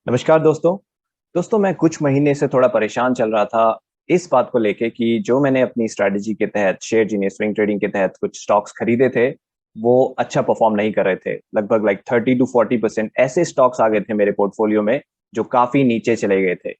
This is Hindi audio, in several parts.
नमस्कार दोस्तों। मैं कुछ महीने से थोड़ा परेशान चल रहा था इस बात को लेके कि जो मैंने अपनी स्ट्रैटेजी के तहत शेयर जीनियस स्विंग ट्रेडिंग के तहत कुछ स्टॉक्स खरीदे थे, वो अच्छा परफॉर्म नहीं कर रहे थे। लगभग 30 to 40% ऐसे स्टॉक्स आ गए थे मेरे पोर्टफोलियो में जो काफी नीचे चले गए थे।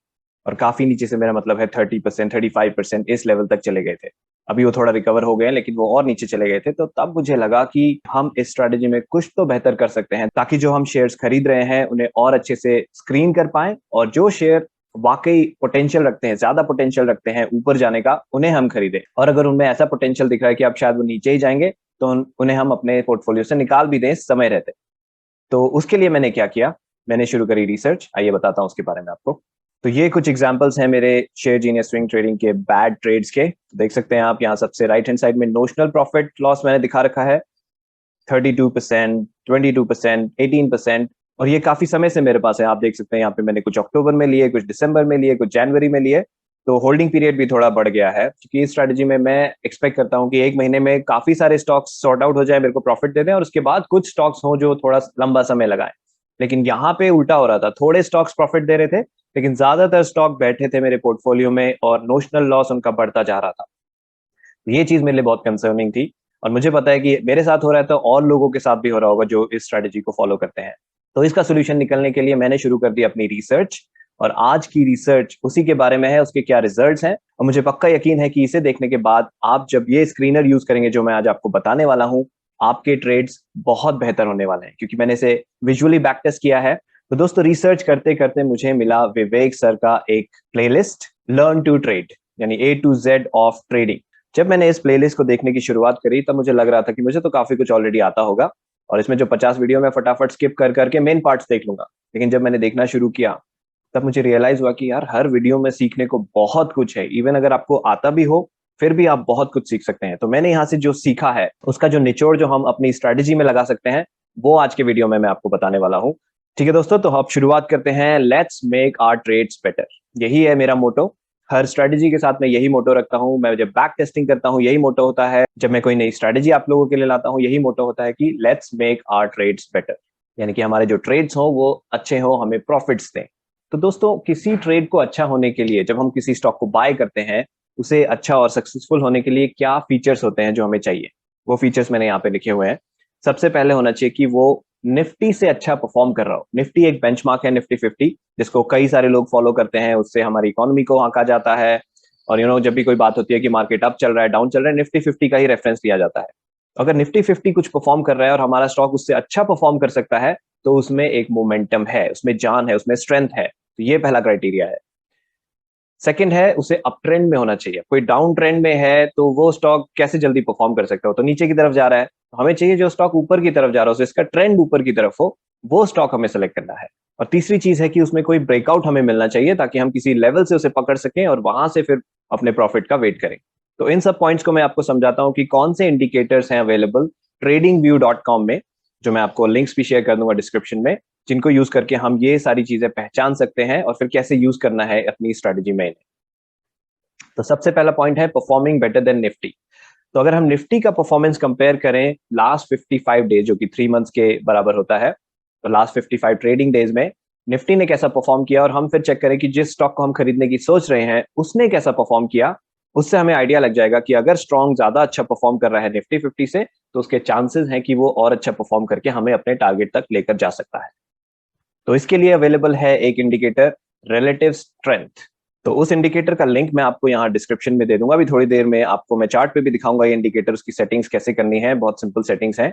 और काफी नीचे से मेरा मतलब है 30%, 35% इस लेवल तक चले गए थे। अभी वो थोड़ा रिकवर हो गए लेकिन वो और नीचे चले गए थे। तो तब मुझे लगा कि हम इस स्ट्रेटेजी में कुछ तो बेहतर कर सकते हैं ताकि जो हम शेयर्स खरीद रहे हैं उन्हें और अच्छे से स्क्रीन कर पाए, और जो शेयर वाकई पोटेंशियल रखते हैं, ज्यादा पोटेंशियल रखते हैं ऊपर जाने का, उन्हें हम खरीदें। और अगर उनमें ऐसा पोटेंशियल दिख रहा है कि अब शायद वो नीचे ही जाएंगे तो उन्हें हम अपने पोर्टफोलियो से निकाल भी दें समय रहते। तो उसके लिए मैंने क्या किया, मैंने शुरू करी रिसर्च। आइए बताता हूँ उसके बारे में आपको। तो ये कुछ एग्जांपल्स हैं मेरे शेयर जीनियस स्विंग ट्रेडिंग के बैड ट्रेड्स के। देख सकते हैं आप यहाँ सबसे राइट हैंड साइड में नोशनल प्रॉफिट लॉस मैंने दिखा रखा है 32%, 22%, 18%। और ये काफी समय से मेरे पास है। आप देख सकते हैं यहाँ पे मैंने कुछ अक्टूबर में लिए, कुछ दिसंबर में लिए, कुछ जनवरी में लिए। तो होल्डिंग पीरियड भी थोड़ा बढ़ गया है क्योंकि इस स्ट्रेटजी में मैं एक्सपेक्ट करता हूँ कि एक महीने में काफी सारे स्टॉक्स सॉर्ट आउट हो जाए, मेरे को प्रॉफिट दे दें, और उसके बाद कुछ स्टॉक्स हो जो थोड़ा लंबा समय लगाए। लेकिन यहाँ पे उल्टा हो रहा था, थोड़े स्टॉक्स प्रॉफिट दे रहे थे लेकिन ज्यादातर स्टॉक बैठे थे मेरे पोर्टफोलियो में और नोशनल लॉस उनका बढ़ता जा रहा था। तो ये चीज मेरे लिए बहुत कंसर्निंग थी। और मुझे पता है कि मेरे साथ हो रहा है तो और लोगों के साथ भी हो रहा होगा जो इस स्ट्रेटेजी को फॉलो करते हैं। तो इसका सोल्यूशन निकलने के लिए मैंने शुरू कर दी अपनी रिसर्च। और आज की रिसर्च उसी के बारे में है, उसके क्या रिजल्ट्स हैं। और मुझे पक्का यकीन है कि इसे देखने के बाद आप जब ये स्क्रीनर यूज करेंगे जो मैं आज आपको बताने वाला हूं, आपके ट्रेड्स बहुत बेहतर होने वाले हैं क्योंकि मैंने इसे विजुअली बैक टेस्ट किया है। तो दोस्तों, रिसर्च करते करते मुझे मिला विवेक सर का एक प्लेलिस्ट, लर्न टू ट्रेड, यानी A to Z of trading. जब मैंने इस प्लेलिस्ट को देखने की शुरुआत करी तब मुझे लग रहा था कि मुझे तो काफी कुछ ऑलरेडी आता होगा और इसमें जो 50 वीडियो मैं फटाफट स्किप कर करके मेन पार्ट्स देख लूंगा। लेकिन जब मैंने देखना शुरू किया तब मुझे रियलाइज हुआ कि यार, हर वीडियो में सीखने को बहुत कुछ है। इवन अगर आपको आता भी हो फिर भी आप बहुत कुछ सीख सकते हैं। तो मैंने यहाँ से जो सीखा है उसका जो निचोड़ जो हम अपनी स्ट्रेटेजी में लगा सकते हैं, वो आज के वीडियो में मैं आपको बताने वाला हूँ। ठीक है दोस्तों, तो आप शुरुआत करते हैं। Let's make our trades better, यही है मेरा मोटो। हर स्ट्रेटेजी के साथ मैं यही मोटो रखता हूं। मैं जब बैक टेस्टिंग करता हूं यही मोटो होता है। जब मैं कोई नई स्ट्रेटेजी आप लोगों के लिए लाता हूं यही मोटो होता है कि let's make our trades better, यानी कि हमारे जो ट्रेड्स हो वो अच्छे हो, हमें प्रॉफिट्स दें। तो दोस्तों, किसी ट्रेड को अच्छा होने के लिए, जब हम किसी स्टॉक को बाय करते हैं, उसे अच्छा और सक्सेसफुल होने के लिए क्या फीचर्स होते हैं जो हमें चाहिए, वो फीचर्स मैंने यहाँ पे लिखे हुए हैं। सबसे पहले होना चाहिए कि वो निफ्टी से अच्छा परफॉर्म कर रहा हो। निफ्टी एक बेंचमार्क है, निफ्टी 50, जिसको कई सारे लोग फॉलो करते हैं। उससे हमारी इकोनॉमी को आंका जाता है। और जब भी कोई बात होती है कि मार्केट अप चल रहा है, डाउन चल रहा है, निफ्टी 50 का ही रेफरेंस लिया जाता है। अगर निफ्टी 50 कुछ परफॉर्म कर रहा है और हमारा स्टॉक उससे अच्छा परफॉर्म कर सकता है तो उसमें एक मोमेंटम है, उसमें जान है, उसमें स्ट्रेंथ है। तो ये पहला क्राइटेरिया है। सेकंड है, उसे अप ट्रेंड में होना चाहिए। कोई डाउन ट्रेंड में है तो वो स्टॉक कैसे जल्दी परफॉर्म कर सकता हो, तो नीचे की तरफ जा रहा है तो हमें चाहिए जो स्टॉक ऊपर की तरफ जा रहा हो, इसका ट्रेंड ऊपर की तरफ हो, वो स्टॉक हमें सेलेक्ट करना है। और तीसरी चीज है कि उसमें कोई ब्रेकआउट हमें मिलना चाहिए ताकि हम किसी लेवल से उसे पकड़ सकें और वहां से फिर अपने प्रॉफिट का वेट करें। तो इन सब पॉइंट्स को मैं आपको समझाता हूं कि कौन से इंडिकेटर्स हैं अवेलेबल tradingview.com में, जो मैं आपको लिंक्स भी शेयर कर दूंगा डिस्क्रिप्शन में, जिनको यूज करके हम ये सारी चीजें पहचान सकते हैं और फिर कैसे यूज करना है अपनी स्ट्रेटेजी में। तो सबसे पहला पॉइंट है परफॉर्मिंग बेटर देन निफ्टी। तो अगर हम निफ्टी का परफॉर्मेंस कंपेयर करें लास्ट 55 डेज, जो कि 3 मंथ्स के बराबर होता है, तो लास्ट 55 ट्रेडिंग डेज में निफ्टी ने कैसा परफॉर्म किया, और हम फिर चेक करें कि जिस स्टॉक को हम खरीदने की सोच रहे हैं उसने कैसा परफॉर्म किया, उससे हमें आइडिया लग जाएगा कि अगर स्ट्रॉन्ग ज्यादा अच्छा परफॉर्म कर रहा है निफ्टी 50 से, तो उसके चांसेस हैं कि वो और अच्छा परफॉर्म करके हमें अपने टारगेट तक लेकर जा सकता है। तो इसके लिए अवेलेबल है एक इंडिकेटर, रिलेटिव स्ट्रेंथ। तो उस इंडिकेटर का लिंक मैं आपको यहाँ डिस्क्रिप्शन में दे दूंगा। अभी थोड़ी देर में आपको मैं चार्ट पे भी दिखाऊंगा ये इंडिकेटर, उसकी सेटिंग्स कैसे करनी है। बहुत सिंपल सेटिंग्स हैं।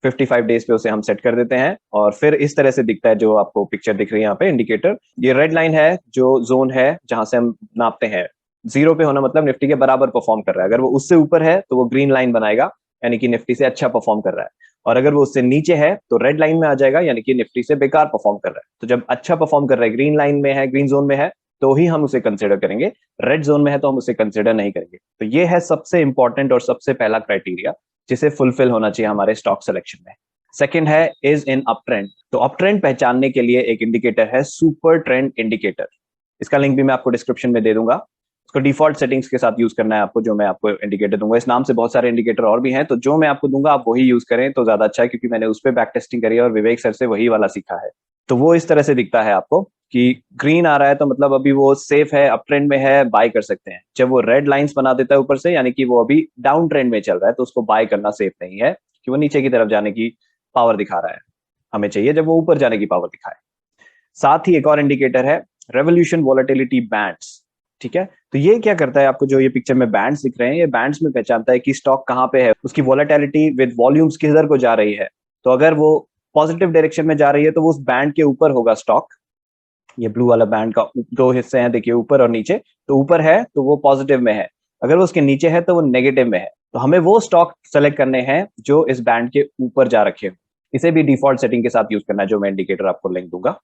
55 डेज पे उसे हम सेट कर देते हैं और फिर इस तरह से दिखता है जो आपको पिक्चर दिख रही है यहाँ पे इंडिकेटर। ये रेड लाइन है जो जोन है जहां से हम नापते हैं। 0 पे होना मतलब निफ्टी के बराबर परफॉर्म कर रहा है। अगर वो उससे ऊपर है तो वो ग्रीन लाइन बनाएगा, यानी कि निफ्टी से अच्छा परफॉर्म कर रहा है। और अगर वो उससे नीचे है तो रेड लाइन में आ जाएगा, यानी कि निफ्टी से बेकार परफॉर्म कर रहा है। तो जब अच्छा परफॉर्म कर रहा है, ग्रीन लाइन में है, ग्रीन जोन में है, तो ही हम उसे कंसिडर करेंगे। रेड जोन में है तो हम उसे कंसिडर नहीं करेंगे। तो ये है सबसे इंपॉर्टेंट और सबसे पहला क्राइटेरिया जिसे फुलफिल होना चाहिए हमारे स्टॉक सिलेक्शन में। सेकंड है इज इन अप ट्रेंड। तो अप ट्रेंड पहचानने के लिए एक इंडिकेटर है सुपर ट्रेंड इंडिकेटर। इसका लिंक भी मैं आपको डिस्क्रिप्शन में दे दूंगा। उसको डिफॉल्ट सेटिंग्स के साथ यूज करना है आपको, जो मैं आपको इंडिकेटर दूंगा। इस नाम से बहुत सारे इंडिकेटर और भी हैं, तो जो मैं आपको दूंगा आप वही यूज करें तो ज्यादा अच्छा है, क्योंकि मैंने उस पर बैक टेस्टिंग करी है और विवेक सर से वही वाला सीखा है। तो वो इस तरह से दिखता है आपको कि ग्रीन आ रहा है तो मतलब अभी वो सेफ है, अप ट्रेंड में है, बाय कर सकते हैं। जब वो रेड लाइंस बना देता है ऊपर से, यानी कि वो अभी डाउन ट्रेंड में चल रहा है, तो उसको बाय करना सेफ नहीं है कि वो नीचे की तरफ जाने की पावर दिखा रहा है। हमें चाहिए जब वो ऊपर जाने की पावर दिखाए। साथ ही एक और इंडिकेटर है रेवोल्यूशन वॉलेटिलिटी बैंड्स। ठीक है, तो ये क्या करता है, आपको जो ये पिक्चर में बैंड्स दिख रहे हैं, ये बैंड्स में पहचानता है कि स्टॉक कहाँ पे है, उसकी वॉलेटिलिटी विद वॉल्यूम्स किधर को जा रही है। तो अगर वो पॉजिटिव डायरेक्शन में जा रही है तो वो उस बैंड के ऊपर होगा स्टॉक। ये ब्लू वाला बैंड का दो हिस्से हैं, देखिए ऊपर और नीचे। तो ऊपर है तो वो पॉजिटिव में है, अगर वो उसके नीचे है तो वो नेगेटिव में है। तो हमें वो स्टॉक सेलेक्ट करने हैं जो इस बैंड के ऊपर जा रखे हो। इसे भी डिफॉल्ट सेटिंग के साथ यूज करना है, जो मैं इंडिकेटर आपको लिंक दूंगा।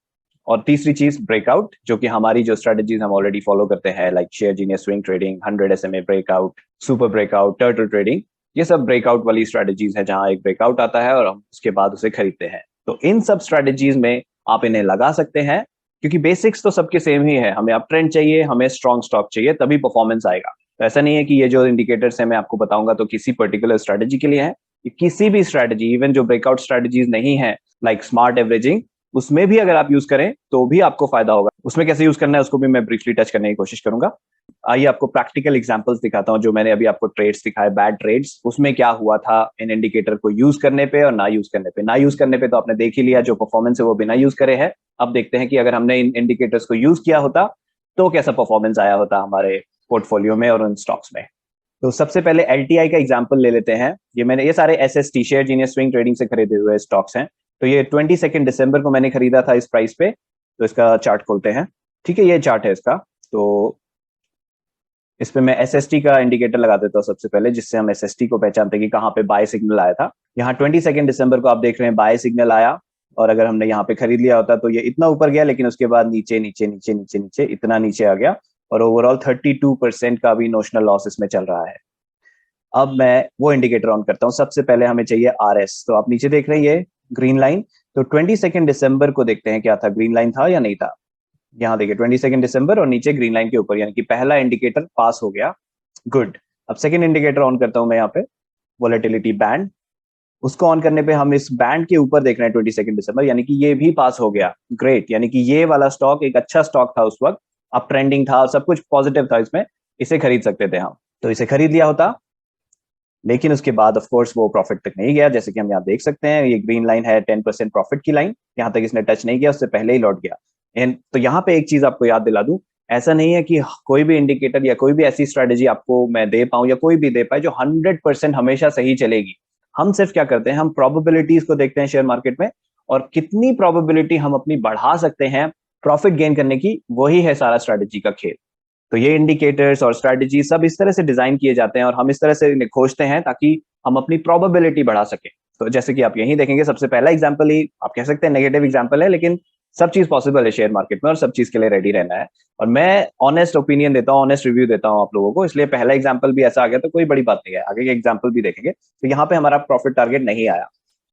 और तीसरी चीज ब्रेकआउट, जो कि हमारी जो स्ट्रेटजीज हम ऑलरेडी फॉलो करते हैं, like share genius swing trading, 100 SMA breakout, super breakout, turtle trading, ये सब ब्रेकआउट वाली स्ट्रेटजीज है, जहां एक ब्रेकआउट आता है और हम उसके बाद उसे खरीदते हैं। तो इन सब स्ट्रेटजीज में आप इन्हें लगा सकते हैं, क्योंकि बेसिक्स तो सबके सेम ही है। हमें अप ट्रेंड चाहिए, हमें स्ट्रॉन्ग स्टॉक चाहिए, तभी परफॉर्मेंस आएगा। तो ऐसा नहीं है कि ये जो इंडिकेटर्स है मैं आपको बताऊंगा तो किसी पर्टिकुलर स्ट्रेटजी के लिए है। किसी भी स्ट्रेटजी, इवन जो ब्रेकआउट स्ट्रेटजीज नहीं है लाइक स्मार्ट एवरेजिंग, उसमें भी अगर आप यूज करें तो भी आपको फायदा होगा। उसमें कैसे यूज करना है उसको भी मैं ब्रीफली टच करने की कोशिश करूंगा। आइए आपको प्रैक्टिकल एग्जांपल्स दिखाता हूं। जो मैंने अभी आपको ट्रेड्स दिखाए, बैड ट्रेड्स, उसमें क्या हुआ था इन इंडिकेटर को यूज करने पे और ना यूज करने पे। ना यूज करने पे तो आपने देख ही लिया, जो परफॉर्मेंस है वो बिना यूज करे है। अब देखते हैं कि अगर हमने इन इंडिकेटर्स को यूज किया होता तो कैसा परफॉर्मेंस आया होता हमारे पोर्टफोलियो में और उन स्टॉक्स में। तो सबसे पहले एलटीआई का एग्जांपल ले लेते हैं। ये सारे SST, share genius swing trading से खरीदे हुए स्टॉक्स हैं। तो ये 22 दिसंबर को मैंने खरीदा था इस प्राइस पे। तो इसका चार्ट खोलते हैं। ठीक है, ये चार्ट है इसका। तो इस पे मैं एसएसटी का इंडिकेटर लगा देता हूँ सबसे पहले, जिससे हम एसएसटी को पहचानते हैं कि कहाँ पे बाय सिग्नल आया था। यहाँ 22 दिसंबर को आप देख रहे हैं बाय सिग्नल आया, और अगर हमने यहाँ पे खरीद लिया होता तो ये इतना ऊपर गया, लेकिन उसके बाद नीचे नीचे नीचे नीचे नीचे इतना नीचे आ गया, और ओवरऑल 32% का भी नोशनल लॉस इसमें चल रहा है। अब मैं वो इंडिकेटर ऑन करता हूँ। सबसे पहले हमें चाहिए आरएस। तो आप नीचे देख रहे हैं ये ग्रीन लाइन। तो 22 दिसंबर को देखते हैं क्या था, ग्रीन लाइन था या नहीं था। यहाँ देखिए 22 दिसंबर और नीचे ग्रीन लाइन के ऊपर, यानी कि पहला इंडिकेटर पास हो गया। गुड। अब सेकंड इंडिकेटर ऑन करता हूं मैं यहाँ पे, वोलेटिलिटी बैंड। उसको ऑन करने पे हम इस बैंड के ऊपर देख रहे हैं 22 दिसंबर, यानी कि ये भी पास हो गया। ग्रेट, यानी कि ये वाला स्टॉक एक अच्छा स्टॉक था उस वक्त, अप ट्रेंडिंग था, सब कुछ पॉजिटिव था इसमें, इसे खरीद सकते थे हम। तो इसे खरीद लिया होता, लेकिन उसके बाद ऑफ कोर्स वो प्रॉफिट तक नहीं गया। जैसे कि हम यहाँ देख सकते हैं, ये ग्रीन लाइन है 10% प्रॉफिट की लाइन, यहाँ तक इसने टच नहीं किया, उससे पहले ही लौट गया। तो यहाँ पे एक चीज आपको याद दिला दूं, ऐसा नहीं है कि कोई भी इंडिकेटर या कोई भी ऐसी स्ट्रेटेजी आपको मैं दे पाऊं या कोई भी दे पाए जो 100% हमेशा सही चलेगी। हम सिर्फ क्या करते हैं, हम प्रोबेबिलिटीज को देखते हैं शेयर मार्केट में, और कितनी प्रोबेबिलिटी हम अपनी बढ़ा सकते हैं प्रॉफिट गेन करने की, वही है सारा स्ट्रेटेजी का खेल। तो ये इंडिकेटर्स और स्ट्रेटजी सब इस तरह से डिजाइन किए जाते हैं, और हम इस तरह से इन्हें खोजते हैं ताकि हम अपनी प्रोबेबिलिटी बढ़ा सकें। तो जैसे कि आप यहीं देखेंगे, सबसे पहला एग्जांपल ही आप कह सकते हैं नेगेटिव एग्जांपल है, लेकिन सब चीज पॉसिबल है शेयर मार्केट में, और सब चीज के लिए रेडी रहना है। और मैं ऑनेस्ट ओपिनियन देता हूँ, ऑनेस्ट रिव्यू देता हूँ आप लोगों को, इसलिए पहला एग्जाम्पल भी ऐसा आ गया तो कोई बड़ी बात नहीं है, आगे के एग्जाम्पल भी देखेंगे। तो यहाँ पे हमारा प्रॉफिट टारगेट नहीं आया,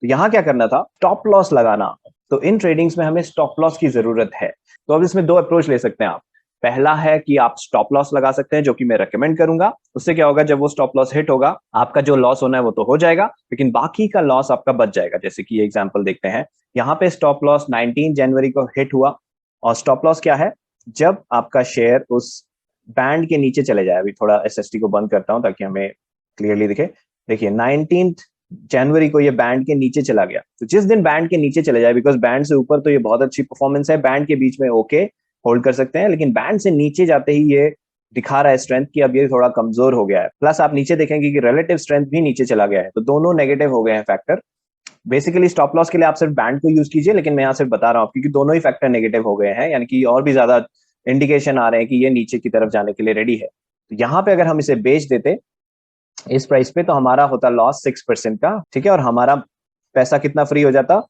तो यहाँ क्या करना था, स्टॉप लॉस लगाना। तो इन ट्रेडिंग्स में हमें स्टॉप लॉस की जरूरत है। तो अब इसमें दो अप्रोच ले सकते हैं आप। पहला है कि आप स्टॉप लॉस लगा सकते हैं, जो कि मैं रेकमेंड करूंगा। उससे क्या होगा, जब वो स्टॉप लॉस हिट होगा, आपका जो लॉस होना है वो तो हो जाएगा, लेकिन बाकी का लॉस आपका बच जाएगा। जैसे कि ये एग्जांपल देखते हैं, यहाँ पे स्टॉप लॉस 19 जनवरी को हिट हुआ। और स्टॉप लॉस क्या है, जब आपका शेयर उस बैंड के नीचे चले जाए। अभी थोड़ा एसएसटी को बंद करता हूं ताकि हमें क्लियरली दिखे। देखिए 19 जनवरी को ये बैंड के नीचे चला गया। तो जिस दिन बैंड के नीचे चले जाए, बिकॉज बैंड से ऊपर तो ये बहुत अच्छी परफॉर्मेंस है, बैंड के बीच में ओके होल्ड कर सकते हैं, लेकिन बैंड से नीचे जाते ही ये दिखा रहा है स्ट्रेंथ की अब ये थोड़ा कमजोर हो गया है। प्लस आप नीचे देखेंगे कि रिलेटिव स्ट्रेंथ भी नीचे चला गया है, तो दोनों नेगेटिव हो गए हैं फैक्टर। बेसिकली स्टॉप लॉस के लिए आप सिर्फ बैंड को यूज कीजिए, लेकिन मैं यहाँ सिर्फ बता रहा हूँ क्योंकि दोनों ही फैक्टर नेगेटिव हो गए हैं, यानी कि और भी ज्यादा इंडिकेशन आ रहे हैं कि ये नीचे की तरफ जाने के लिए रेडी है। तो यहाँ पे अगर हम इसे बेच देते इस प्राइस पे, तो हमारा होता लॉस 6% का। ठीक है, और हमारा पैसा कितना फ्री हो जाता,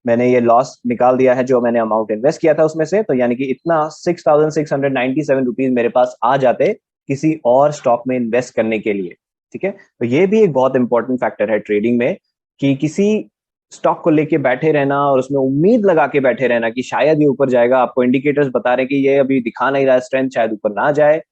मैंने ये लॉस निकाल दिया है जो मैंने अमाउंट इन्वेस्ट किया था उसमें से, तो यानी कि इतना 6,697 रुपीज मेरे पास आ जाते किसी और स्टॉक में इन्वेस्ट करने के लिए। ठीक है, तो ये भी एक बहुत इंपॉर्टेंट फैक्टर है ट्रेडिंग में, कि किसी स्टॉक को लेके बैठे रहना और उसमें उम्मीद लगा के बैठे रहना कि शायद ये ऊपर जाएगा। आपको इंडिकेटर्स बता रहे कि ये अभी दिखा नहीं रहा स्ट्रेंथ, शायद ऊपर ना जाए,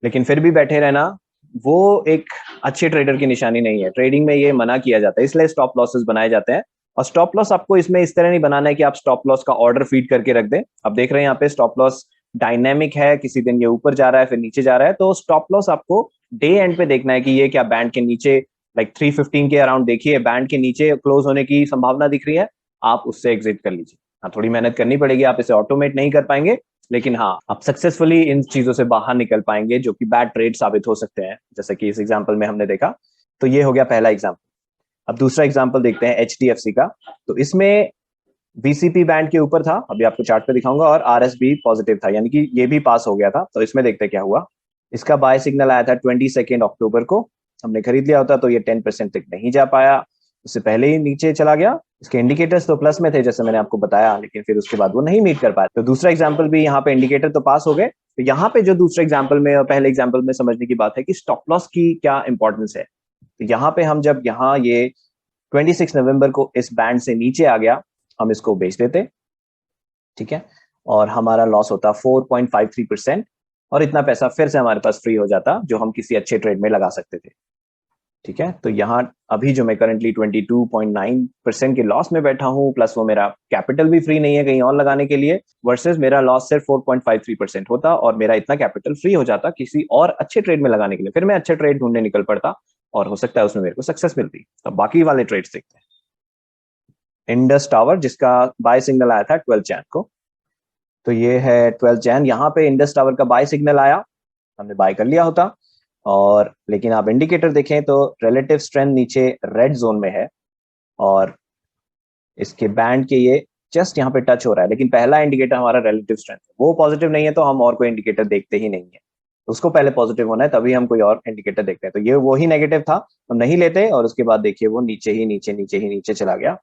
लेकिन फिर भी बैठे रहना, वो एक अच्छे ट्रेडर की निशानी नहीं है। ट्रेडिंग में ये मना किया जाता है, इसलिए स्टॉप लॉसेस बनाए जाते हैं। और स्टॉप लॉस आपको इसमें इस तरह नहीं बनाना है कि आप स्टॉप लॉस का ऑर्डर फीड करके रख दें। आप देख रहे हैं यहाँ पे स्टॉप लॉस डायनेमिक है, किसी दिन ये ऊपर जा रहा है फिर नीचे जा रहा है, तो स्टॉप लॉस आपको डे एंड पे देखना है कि ये क्या बैंड के नीचे लाइक 315 के अराउंड देखिए बैंड के नीचे क्लोज होने की संभावना दिख रही है, आप उससे एग्जिट कर लीजिए। हाँ, थोड़ी मेहनत करनी पड़ेगी, आप इसे ऑटोमेट नहीं कर पाएंगे, लेकिन हाँ आप सक्सेसफुली इन चीजों से बाहर निकल पाएंगे जो कि बैड ट्रेड साबित हो सकते हैं, जैसे कि इस एग्जाम्पल में हमने देखा। तो ये हो गया पहला एग्जाम्पल। अब दूसरा एग्जाम्पल देखते हैं HDFC का। तो इसमें VCP बैंड के ऊपर था, अभी आपको चार्ट पे दिखाऊंगा, और RSB पॉजिटिव था, यानी कि ये भी पास हो गया था। तो इसमें देखते हैं क्या हुआ। इसका बाय सिग्नल आया था 22 अक्टूबर को, हमने खरीद लिया होता तो ये 10% तक नहीं जा पाया, उससे पहले ही नीचे चला गया। इसके इंडिकेटर्स तो प्लस में थे जैसे मैंने आपको बताया, लेकिन फिर उसके बाद वो नहीं मीट कर पाया। तो दूसरा एग्जाम्पल भी यहाँ पे इंडिकेटर तो पास हो गए। तो यहाँ पे जो दूसरे एग्जाम्पल में और पहले एग्जाम्पल में समझने की बात है कि स्टॉप लॉस की क्या इंपॉर्टेंस है। तो यहाँ पे हम जब यहाँ ये 26 नवंबर को इस बैंड से नीचे आ गया, हम इसको बेच देते, ठीक है, और हमारा लॉस होता 4.53%, और इतना पैसा फिर से हमारे पास फ्री हो जाता जो हम किसी अच्छे ट्रेड में लगा सकते थे। ठीक है, तो यहाँ अभी जो मैं करंटली 22.9% के लॉस में बैठा हूँ, प्लस वो मेरा कैपिटल भी फ्री नहीं है कहीं और लगाने के लिए, वर्सेस मेरा लॉस सिर्फ 4.53% होता और मेरा इतना कैपिटल फ्री हो जाता किसी और अच्छे ट्रेड में लगाने के लिए। फिर मैं अच्छे ट्रेड ढूंढने निकल पड़ता और हो सकता है उसमें मेरे को सक्सेस मिलती। तो बाकी वाले ट्रेड्स देखते हैं। इंडस टावर, जिसका बाय सिग्नल आया था 12 जैन को। तो ये है 12 जैन, यहाँ पे इंडस टावर का बाय सिग्नल आया, हमने बाय कर लिया होता। और लेकिन आप इंडिकेटर देखें तो रिलेटिव स्ट्रेंथ नीचे रेड जोन में है, और इसके बैंड के ये जस्ट यहाँ पे टच हो रहा है, लेकिन पहला इंडिकेटर हमारा रिलेटिव स्ट्रेंथ वो पॉजिटिव नहीं है, तो हम और कोई इंडिकेटर देखते ही नहीं है। उसको पहले पॉजिटिव होना है तभी हम कोई और इंडिकेटर देखते हैं। तो ये वो ही नेगेटिव था, हम नहीं लेते, और उसके बाद देखिए वो नीचे ही नीचे चला गया।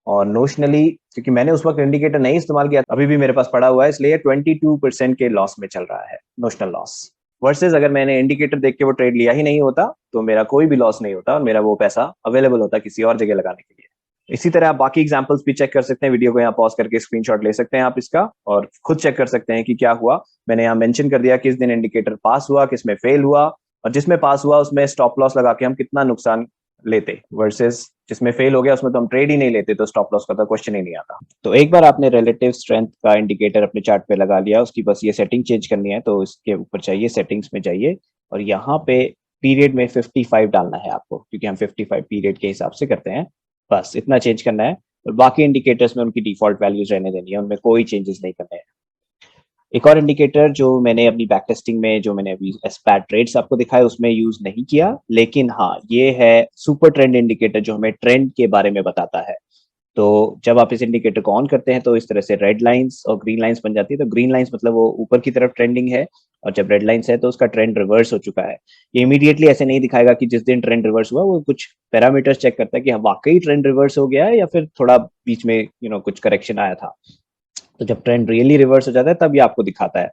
और नोशनली, क्योंकि मैंने उस वक्त इंडिकेटर नहीं इस्तेमाल किया, अभी भी मेरे पास पड़ा हुआ है, इसलिए 22% के लॉस में चल रहा है, नोशनल लॉस। वर्सेस अगर मैंने इंडिकेटर देख के वो ट्रेड लिया ही नहीं होता तो मेरा कोई भी लॉस नहीं होता और मेरा वो पैसा अवेलेबल होता किसी और जगह लगाने के लिए। इसी तरह आप बाकी एग्जांपल्स भी चेक कर सकते हैं, वीडियो को यहाँ पॉज करके स्क्रीनशॉट ले सकते हैं आप इसका, और खुद चेक कर सकते हैं कि क्या हुआ। मैंने यहाँ मेंशन कर दिया किस दिन इंडिकेटर पास हुआ, किस में फेल हुआ, और जिसमें पास हुआ उसमें स्टॉप लॉस लगा के हम कितना नुकसान लेते, वर्सेस जिसमें फेल हो गया उसमें तो हम ट्रेड ही नहीं लेते, तो स्टॉप लॉस का तो क्वेश्चन ही नहीं आता। तो एक बार आपने रिलेटिव स्ट्रेंथ का इंडिकेटर अपने चार्ट पे लगा लिया, उसकी बस ये सेटिंग चेंज करनी है, तो इसके ऊपर चाहिए सेटिंग्स में जाइए, और यहाँ पे पीरियड में 55 डालना है आपको, क्योंकि हम 55 पीरियड के हिसाब से करते हैं। बस इतना चेंज करना है, और बाकी इंडिकेटर्स में उनकी डिफॉल्ट वैल्यूज रहने देनी है, उनमें कोई चेंजेस नहीं करने हैं। एक और इंडिकेटर जो मैंने अपनी बैक टेस्टिंग में, जो मैंने अभी एस्पैट ट्रेड्स आपको दिखाया, उसमें यूज नहीं किया, लेकिन हाँ ये है सुपर ट्रेंड इंडिकेटर जो हमें ट्रेंड के बारे में बताता है। तो जब आप इस इंडिकेटर को ऑन करते हैं तो इस तरह से रेड लाइंस और ग्रीन लाइंस बन जाती है। तो ग्रीन लाइंस मतलब वो ऊपर की तरफ ट्रेंडिंग है, और जब रेड लाइंस है तो उसका ट्रेंड रिवर्स हो चुका है। ये इमीडिएटली ऐसे नहीं दिखाएगा कि जिस दिन ट्रेंड रिवर्स हुआ, वो कुछ पैरामीटर्स चेक करता है कि हाँ वाकई ट्रेंड रिवर्स हो गया है या फिर थोड़ा बीच में कुछ करेक्शन आया था। तो जब ट्रेंड रियली रिवर्स हो जाता है तब ये आपको दिखाता है।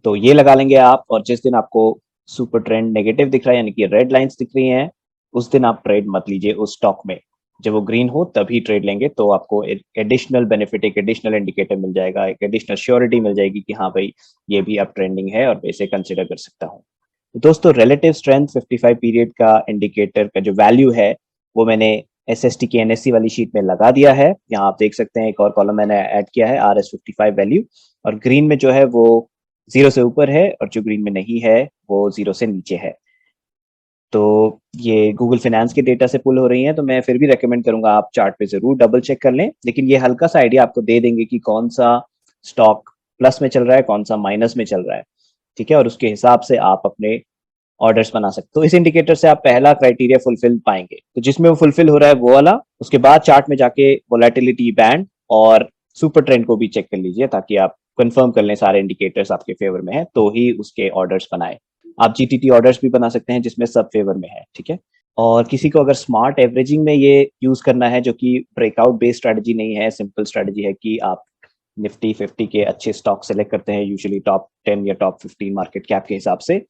तो ये लगा लेंगे आप, और जिस दिन आपको सुपर ट्रेंड नेगेटिव दिख रहा है, यानी कि रेड लाइंस दिख रही हैं, उस दिन आप ट्रेड मत लीजिए उस स्टॉक में। जब वो ग्रीन हो तभी ट्रेड लेंगे, तो आपको एक एडिशनल बेनिफिट, एक एडिशनल इंडिकेटर मिल जाएगा, एक एडिशनल श्योरिटी मिल जाएगी कि हाँ भाई ये भी अब ट्रेंडिंग है और मैं इसे कंसिडर कर सकता हूँ। तो दोस्तों रिलेटिव स्ट्रेंथ 55 पीरियड का इंडिकेटर का जो वैल्यू है वो मैंने SST की NSE वाली शीट में लगा दिया है। यहाँ आप देख सकते हैं एक और कॉलम मैंने ऐड किया है, RS55 वैल्यू, और ग्रीन में जो है वो 0 से ऊपर है, और जो ग्रीन में नहीं है वो 0 से नीचे है। तो ये गूगल फाइनेंस के डेटा से पुल हो रही है, तो मैं फिर भी रेकमेंड करूंगा आप चार्ट पे जरूर डबल चेक कर लें, लेकिन ये हल्का सा आइडिया आपको दे देंगे कि कौन सा स्टॉक प्लस में चल रहा है, कौन सा माइनस में चल रहा है, ठीक है, और उसके हिसाब से आप अपने ऑर्डर्स बना सकते हो। तो इस इंडिकेटर से आप पहला क्राइटेरिया फुलफिल पाएंगे, तो जिसमें वो फुलफिल हो रहा है वो वाला, उसके बाद चार्ट में जाके वोलेटिलिटी बैंड और सुपर ट्रेंड को भी चेक कर लीजिए, ताकि आप कंफर्म कर लें सारे इंडिकेटर्स आपके फेवर में है, तो ही उसके ऑर्डर्स बनाए। आप GTT ऑर्डर्स भी बना सकते हैं जिसमें सब फेवर में है, ठीक है। और किसी को अगर स्मार्ट एवरेजिंग में ये यूज करना है, जो कि ब्रेकआउट बेस्ड स्ट्रेटजी नहीं है, सिंपल स्ट्रेटजी है कि आप निफ्टी 50 के अच्छे स्टॉक सेलेक्ट करते हैं, यूजुअली टॉप 10 या टॉप 15 मार्केट कैप के हिसाब से,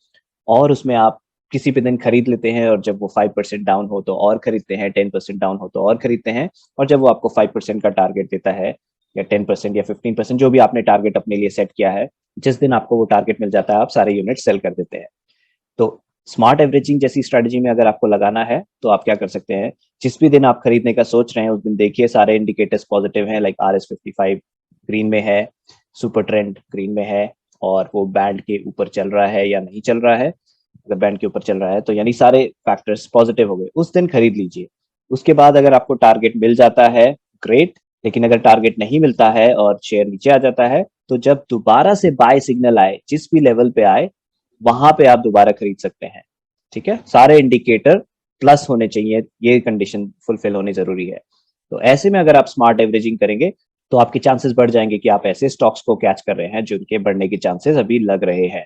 और उसमें आप किसी भी दिन खरीद लेते हैं, और जब वो 5% डाउन हो तो और खरीदते हैं, 10% डाउन हो तो और खरीदते हैं, और जब वो आपको 5% का टारगेट देता है, या 10% या 15%, जो भी आपने टारगेट अपने लिए सेट किया है, जिस दिन आपको वो टारगेट मिल जाता है आप सारे यूनिट सेल कर देते हैं। तो स्मार्ट एवरेजिंग जैसी स्ट्रेटजी में अगर आपको लगाना है तो आप क्या कर सकते हैं, जिस भी दिन आप खरीदने का सोच रहे हैं उस दिन देखिए सारे इंडिकेटर्स पॉजिटिव हैं, लाइक RS55 ग्रीन में है, सुपर ट्रेंड ग्रीन में है, और वो बैंड के ऊपर चल रहा है या नहीं चल रहा है। अगर बैंड के ऊपर चल रहा है तो यानी सारे फैक्टर्स पॉजिटिव हो गए, उस दिन खरीद लीजिए। उसके बाद अगर आपको टारगेट मिल जाता है, ग्रेट। लेकिन अगर टारगेट नहीं मिलता है और शेयर नीचे आ जाता है, तो जब दोबारा से बाय सिग्नल आए, जिस भी लेवल पे आए, वहां पे आप दोबारा खरीद सकते हैं। ठीक है, सारे इंडिकेटर प्लस होने चाहिए, ये कंडीशन फुलफिल होनी जरूरी है। तो ऐसे में अगर आप स्मार्ट एवरेजिंग करेंगे तो आपके चांसेस बढ़ जाएंगे कि आप ऐसे स्टॉक्स को कैच कर रहे हैं जिनके बढ़ने के चांसेस अभी लग रहे हैं।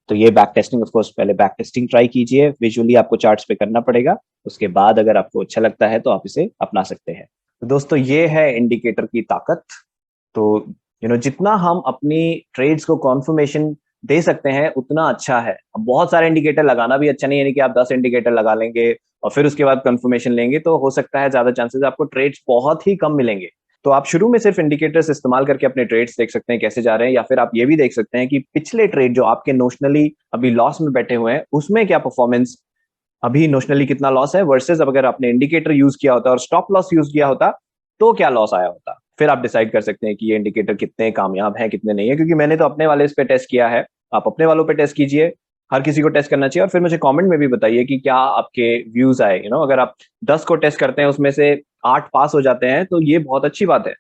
तो ये बैक टेस्टिंग, ऑफ कोर्स पहले बैक टेस्टिंग ट्राई कीजिए, विजुअली आपको चार्ट्स पे करना पड़ेगा। उसके बाद अगर आपको अच्छा लगता है तो आप इसे अपना सकते हैं। तो दोस्तों ये है इंडिकेटर की ताकत। तो जितना हम अपनी ट्रेड्स को कॉन्फर्मेशन दे सकते हैं उतना अच्छा है। अब बहुत सारे इंडिकेटर लगाना भी अच्छा नहीं है, यानी कि आप 10 इंडिकेटर लगा लेंगे और फिर उसके बाद कंफर्मेशन लेंगे तो हो सकता है ज्यादा चांसेस आपको ट्रेड्स बहुत ही कम मिलेंगे। तो आप शुरू में सिर्फ इंडिकेटर्स इस्तेमाल करके अपने ट्रेड्स देख सकते हैं कैसे जा रहे हैं, या फिर आप ये भी देख सकते हैं कि पिछले ट्रेड जो आपके नोशनली अभी लॉस में बैठे हुए हैं उसमें क्या परफॉर्मेंस, अभी नोशनली कितना लॉस है वर्सेस अगर आपने इंडिकेटर यूज किया होता और स्टॉप लॉस यूज किया होता तो क्या लॉस आया होता। फिर आप डिसाइड कर सकते हैं कि ये इंडिकेटर कितने कामयाब हैं कितने नहीं है, क्योंकि मैंने तो अपने वाले इस पे टेस्ट किया है। आप अपने वालों पे टेस्ट कीजिए, हर किसी को टेस्ट करना चाहिए। और फिर मुझे कमेंट में भी बताइए कि क्या आपके व्यूज आए। अगर आप 10 को टेस्ट करते हैं उसमें से 8 पास हो जाते हैं तो ये बहुत अच्छी बात है।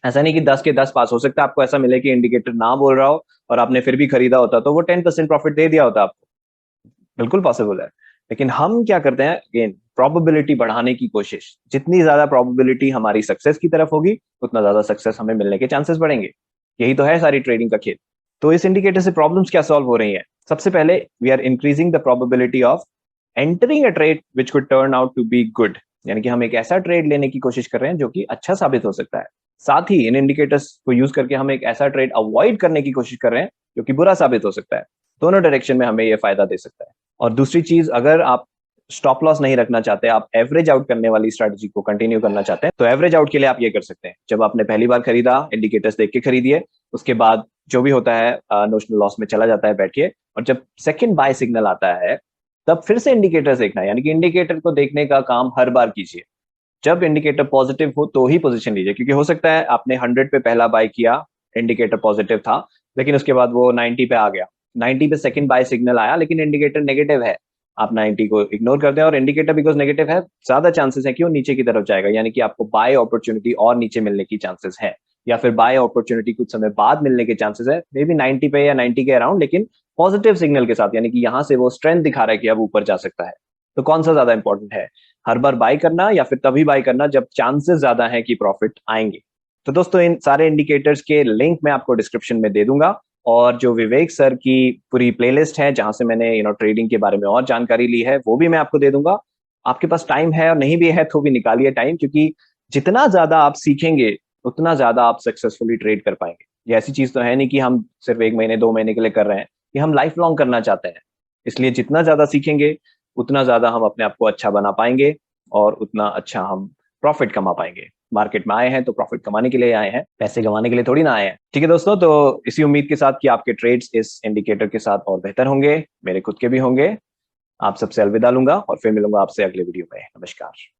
ऐसा नहीं कि 10 के 10 पास, हो सकता है आपको ऐसा मिले कि इंडिकेटर ना बोल रहा हो और आपने फिर भी खरीदा होता तो वो 10% प्रॉफिट दे दिया होता आपको, बिल्कुल पॉसिबल है। लेकिन हम क्या करते हैं, अगेन प्रोबेबिलिटी बढ़ाने की कोशिश, जितनी ज्यादा प्रोबेबिलिटी हमारी सक्सेस की तरफ होगी उतना ज्यादा सक्सेस हमें मिलने के चांसेस बढ़ेंगे। यही तो है सारी ट्रेडिंग का खेल। तो इस इंडिकेटर से प्रॉब्लम्स क्या सॉल्व हो रही हैं? सबसे पहले we are increasing the probability of entering a trade which could turn out to be good, यानी कि हम एक ऐसा ट्रेड लेने की कोशिश कर रहे हैं जो कि अच्छा साबित हो सकता है। साथ ही इन इंडिकेटर्स को यूज करके हम एक ऐसा ट्रेड अवॉइड करने की कोशिश कर रहे हैं जो कि बुरा साबित हो सकता है। दोनों डायरेक्शन में हमें ये फायदा दे सकता है। और दूसरी चीज, अगर आप स्टॉप लॉस नहीं रखना चाहते, आप एवरेज आउट करने वाली स्ट्रेटजी को कंटिन्यू करना चाहते हैं, तो एवरेज आउट के लिए आप ये कर सकते हैं, जब आपने पहली बार खरीदा इंडिकेटर्स देख के खरीदिए, उसके बाद जो भी होता है नोशनल लॉस में चला जाता है बैठ के, और जब सेकंड बाय सिग्नल आता है तब फिर से इंडिकेटर्स देखना है, यानी कि इंडिकेटर को देखने का काम हर बार कीजिए। जब इंडिकेटर पॉजिटिव हो तो ही पोजीशन लीजिए, क्योंकि हो सकता है आपने 100 पे पहला बाय किया, इंडिकेटर पॉजिटिव था, लेकिन उसके बाद वो 90 पे आ गया, 90 पे सेकंड बाय सिग्नल आया लेकिन इंडिकेटर नेगेटिव है। आप 90 को इग्नोर करते हैं और इंडिकेटर बिकॉज नेगेटिव है, ज्यादा चांसेस है कि वो नीचे की तरफ जाएगा, यानी कि आपको बाय अपॉर्चुनिटी और नीचे मिलने की चांसेस है, या फिर बाय अपॉर्चुनिटी कुछ समय बाद मिलने के चांसेस है, मे बी 90 पे या 90 के अराउंड, लेकिन पॉजिटिव सिग्नल के साथ, यानी कि यहां से वो स्ट्रेंथ दिखा रहा है कि अब ऊपर जा सकता है। तो कौन सा ज्यादा इंपॉर्टेंट है, हर बार बाय करना या फिर तभी बाय करना जब चांसेस ज्यादा है कि प्रॉफिट आएंगे? तो दोस्तों इन सारे इंडिकेटर्स के लिंक मैं आपको डिस्क्रिप्शन में दे दूंगा, और जो विवेक सर की पूरी प्लेलिस्ट है जहां से मैंने ट्रेडिंग के बारे में और जानकारी ली है वो भी मैं आपको दे दूंगा। आपके पास टाइम है और नहीं भी है तो भी निकालिए टाइम, क्योंकि जितना ज्यादा आप सीखेंगे उतना ज्यादा आप सक्सेसफुली ट्रेड कर पाएंगे। ये ऐसी चीज तो है नहीं कि हम सिर्फ 1 महीने 2 महीने के लिए कर रहे हैं, ये हम लाइफ लॉन्ग करना चाहते हैं। इसलिए जितना ज्यादा सीखेंगे उतना ज्यादा हम अपने आप को अच्छा बना पाएंगे और उतना अच्छा हम प्रॉफिट कमा पाएंगे। मार्केट में आए हैं तो प्रॉफिट कमाने के लिए आए हैं, पैसे कमाने के लिए थोड़ी ना आए हैं। ठीक है दोस्तों, तो इसी उम्मीद के साथ कि आपके ट्रेड्स इस इंडिकेटर के साथ और बेहतर होंगे, मेरे खुद के भी होंगे, आप सबसे अलविदा लूंगा और फिर मिलूंगा आपसे अगले वीडियो में। नमस्कार।